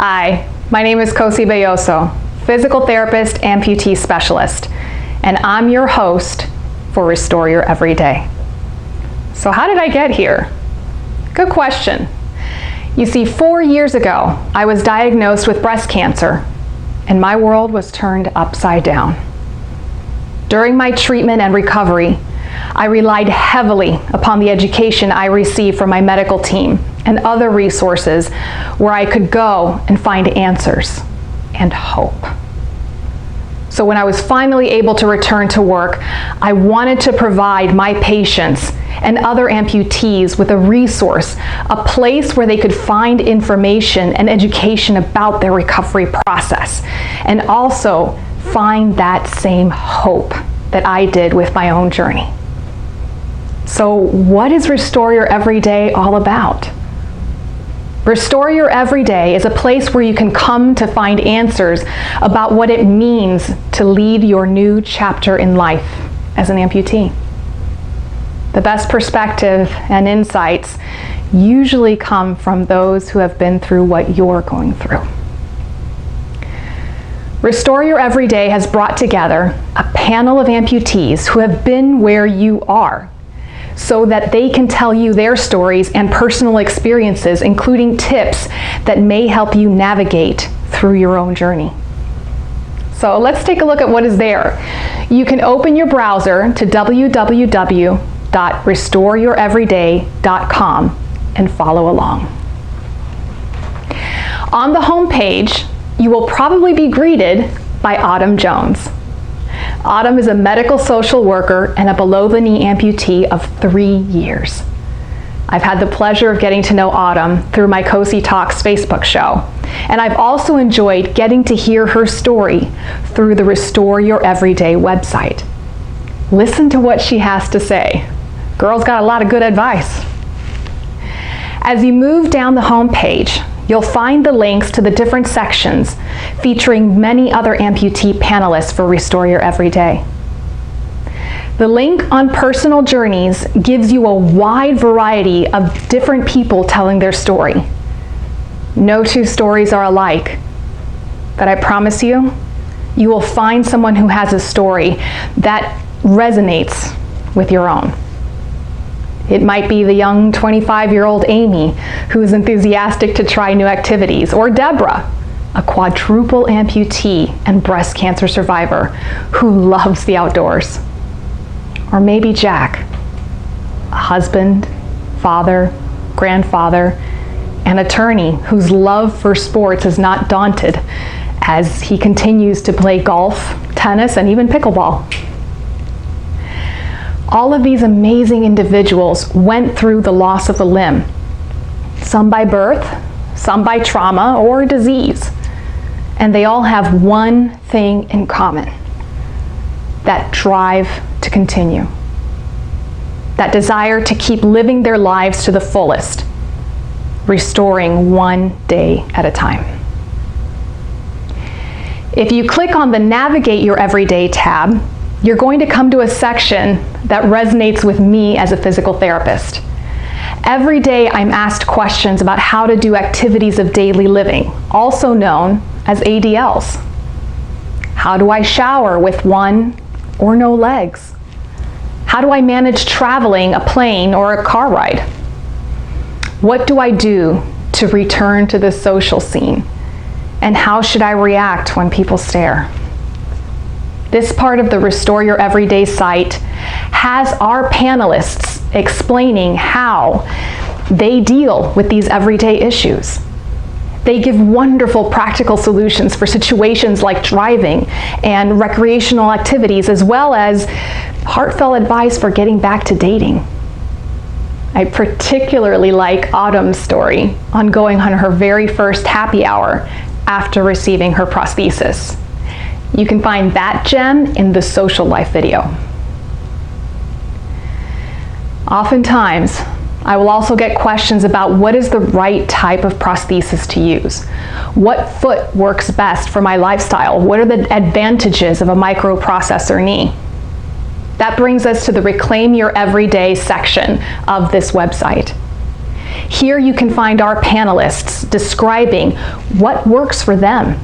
Hi, my name is Cosi Belloso, physical therapist, amputee specialist, and I'm your host for Restore Your Everyday. So how did I get here? Good question. You see, 4 years ago, I was diagnosed with breast cancer, and my world was turned upside down. During my treatment and recovery, I relied heavily upon the education I received from my medical team and other resources where I could go and find answers and hope. So when I was finally able to return to work, I wanted to provide my patients and other amputees with a resource, a place where they could find information and education about their recovery process, and also find that same hope that I did with my own journey. So what is Restore Your Everyday all about? Restore Your Everyday is a place where you can come to find answers about what it means to lead your new chapter in life as an amputee. The best perspective and insights usually come from those who have been through what you're going through. Restore Your Everyday has brought together a panel of amputees who have been where you are, so that they can tell you their stories and personal experiences, including tips that may help you navigate through your own journey. So let's take a look at what is there. You can open your browser to www.restoreyoureveryday.com and follow along. On the home page, you will probably be greeted by Autumn Jones. Autumn is a medical social worker and a below-the-knee amputee of 3 years. I've had the pleasure of getting to know Autumn through my Cosi Talks Facebook show, and I've also enjoyed getting to hear her story through the Restore Your Everyday website. Listen to what she has to say. Girl's got a lot of good advice. As you move down the home page, you'll find the links to the different sections featuring many other amputee panelists for Restore Your Everyday. The link on personal journeys gives you a wide variety of different people telling their story. No two stories are alike, but I promise you, you will find someone who has a story that resonates with your own. It might be the young 25-year-old Amy who is enthusiastic to try new activities, or Deborah, a quadruple amputee and breast cancer survivor who loves the outdoors. Or maybe Jack, a husband, father, grandfather, and attorney whose love for sports is not daunted as he continues to play golf, tennis, and even pickleball. All of these amazing individuals went through the loss of a limb, some by birth, some by trauma or disease, and they all have one thing in common: that drive to continue, that desire to keep living their lives to the fullest, restoring one day at a time. If you click on the Navigate Your Everyday tab, you're going to come to a section that resonates with me as a physical therapist. Every day I'm asked questions about how to do activities of daily living, also known as ADLs. How do I shower with one or no legs? How do I manage traveling a plane or a car ride? What do I do to return to the social scene? And how should I react when people stare? This part of the Restore Your Everyday site has our panelists explaining how they deal with these everyday issues. They give wonderful practical solutions for situations like driving and recreational activities, as well as heartfelt advice for getting back to dating. I particularly like Autumn's story on going on her very first happy hour after receiving her prosthesis. You can find that gem in the social life video. Oftentimes, I will also get questions about what is the right type of prosthesis to use. What foot works best for my lifestyle? What are the advantages of a microprocessor knee? That brings us to the Reclaim Your Everyday section of this website. Here you can find our panelists describing what works for them.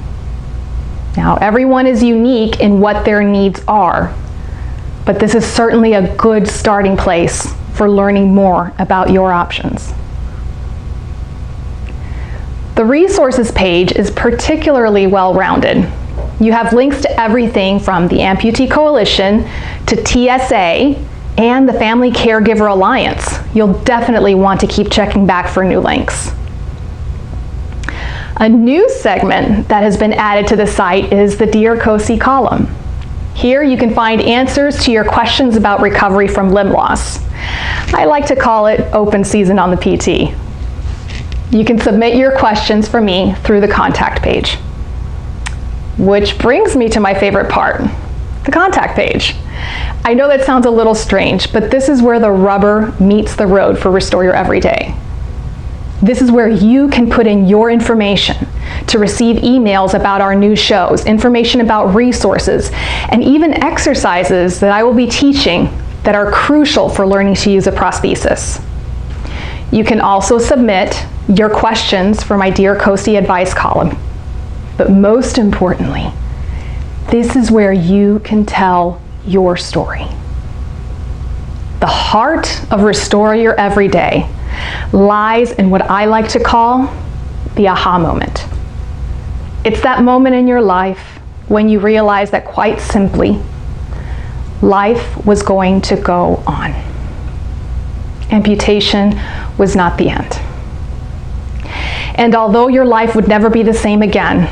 Now, everyone is unique in what their needs are, but this is certainly a good starting place for learning more about your options. The resources page is particularly well-rounded. You have links to everything from the Amputee Coalition to TSA and the Family Caregiver Alliance. You'll definitely want to keep checking back for new links. A new segment that has been added to the site is the Dear Cosi column. Here you can find answers to your questions about recovery from limb loss. I like to call it open season on the PT. You can submit your questions for me through the contact page. Which brings me to my favorite part, the contact page. I know that sounds a little strange, but this is where the rubber meets the road for Restore Your Everyday. This is where you can put in your information to receive emails about our new shows, information about resources, and even exercises that I will be teaching that are crucial for learning to use a prosthesis. You can also submit your questions for my Dear Cosi advice column. But most importantly, this is where you can tell your story. The heart of Restore Your Everyday lies in what I like to call the aha moment. It's that moment in your life when you realize that quite simply, life was going to go on. Amputation was not the end. And although your life would never be the same again,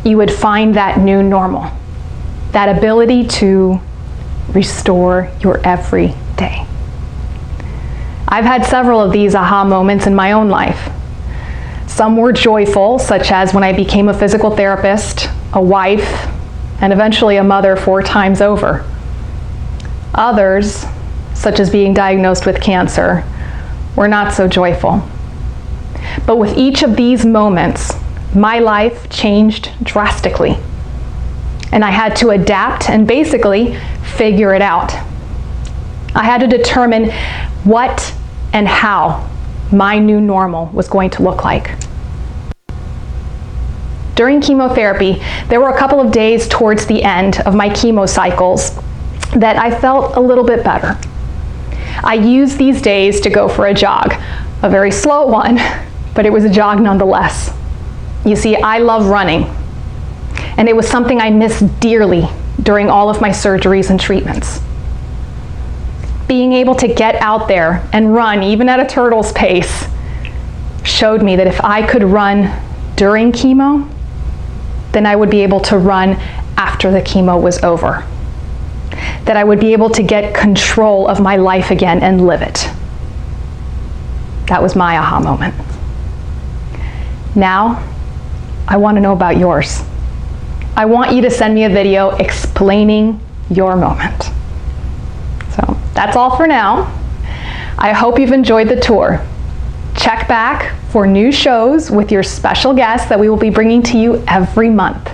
you would find that new normal, that ability to restore your every day. I've had several of these aha moments in my own life. Some were joyful, such as when I became a physical therapist, a wife, and eventually a mother 4 times over. Others, such as being diagnosed with cancer, were not so joyful. But with each of these moments, my life changed drastically. And I had to adapt and basically figure it out. I had to determine what and how my new normal was going to look like. During chemotherapy, there were a couple of days towards the end of my chemo cycles that I felt a little bit better. I used these days to go for a jog, a very slow one, but it was a jog nonetheless. You see, I love running, and it was something I missed dearly during all of my surgeries and treatments. Being able to get out there and run, even at a turtle's pace, showed me that if I could run during chemo, then I would be able to run after the chemo was over. That I would be able to get control of my life again and live it. That was my aha moment. Now, I want to know about yours. I want you to send me a video explaining your moment. So that's all for now. I hope you've enjoyed the tour. Check back for new shows with your special guests that we will be bringing to you every month.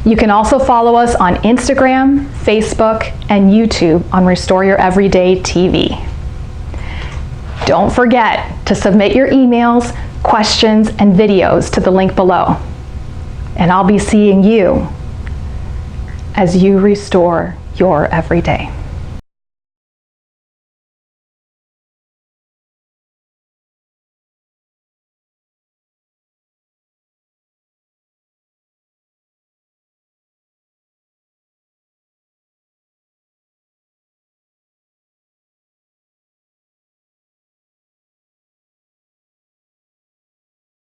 You can also follow us on Instagram, Facebook, and YouTube on Restore Your Everyday TV. Don't forget to submit your emails, questions, and videos to the link below. And I'll be seeing you as you restore your everyday.